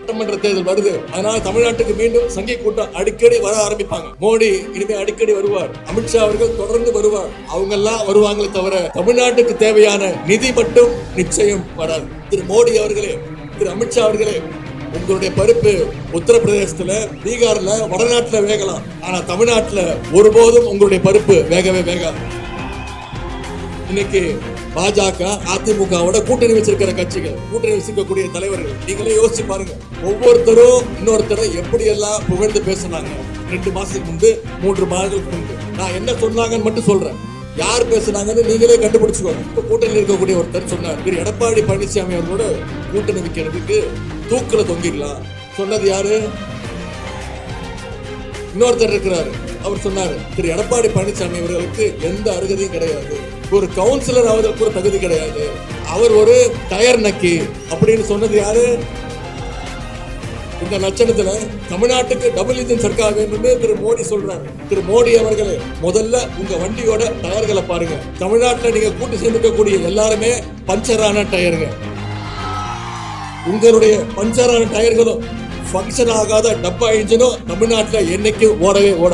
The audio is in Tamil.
சட்டமன்ற தேர்தல் வருது. அதனால தமிழ்நாட்டுக்கு மீண்டும் சங்கி கூட்டம் அடிக்கடி வர ஆரம்பிப்பாங்க. மோடி இனிமே அடிக்கடி வருவார், அமித்ஷா அவர்கள் தொடர்ந்து வருவார். அவங்க எல்லாம் வருவாங்களே தவிர தமிழ்நாட்டுக்கு தேவையான நிதி மட்டும் நிச்சயம் வராது. திரு மோடி அவர்களே, திரு அமித்ஷா அவர்களே, உங்களுடைய பருப்பு உத்தரப்பிரதேசத்துல, பீகார்ல, வடநாட்டுல வேகலாம். ஆனா தமிழ்நாட்டுல ஒருபோதும் உங்களுடைய பருப்பு வேகவே வேகாது. இன்னைக்கு பாஜக அதிமுகவோட கூட்டணி வச்சிருக்கிற கட்சிகள், கூட்டணி வச்சிருக்கக்கூடிய தலைவர்கள், நீங்களே யோசிச்சு பாருங்க. ஒவ்வொருத்தரும் இன்னொருத்தரை எப்படி எல்லாம் புகழ்ந்து பேசினாங்க. 2 மாசத்துக்கு முன்பு, 3 மாதங்களுக்கு முன்பு. நான் என்ன சொன்னாங்கன்னு மட்டும் சொல்றேன், யார் பேசுனாங்கன்னு நீங்களே கண்டுபிடிச்சுக்கோங்க. இப்ப கூட்டணி இருக்கக்கூடிய ஒருத்தர் சொன்னார், திரு எடப்பாடி பழனிசாமி அவர்களோட கூட்டணி வைக்கிறதுக்கு தூக்குல தொங்கிடலாம். சொன்னது யாரு? இன்னொருத்தர் இருக்கிறாரு, அவர் சொன்னாரு, திரு எடப்பாடி பழனிசாமி அவர்களுக்கு எந்த அருகதையும் கிடையாது, ஒரு கவுன்சிலர் ஆவதற்கு கூட தகுதி கிடையாது, அவர் ஒரு டயர் நக்கி அப்படின்னு சொன்னது யாரு? இந்த லட்சணத்துல தமிழ்நாட்டுக்கு டபுள் இன்ஜின் சர்க்கார் வேணும்னு திரு மோடி சொல்றாரு. திரு மோடி அவர்களே, முதல்ல உங்க வண்டியோட டயர்களை பாருங்க. தமிழ்நாட்டில் நீங்க கூட்டு சேர்ந்துக்கக்கூடிய எல்லாருமே பஞ்சரான டயருங்க. உங்களுடைய பஞ்சரான டயர்களும் ஃபங்க்ஷன் ஆகாத டப்பா இன்ஜினும் தமிழ்நாட்டில் என்னைக்கும் ஓடவே ஓட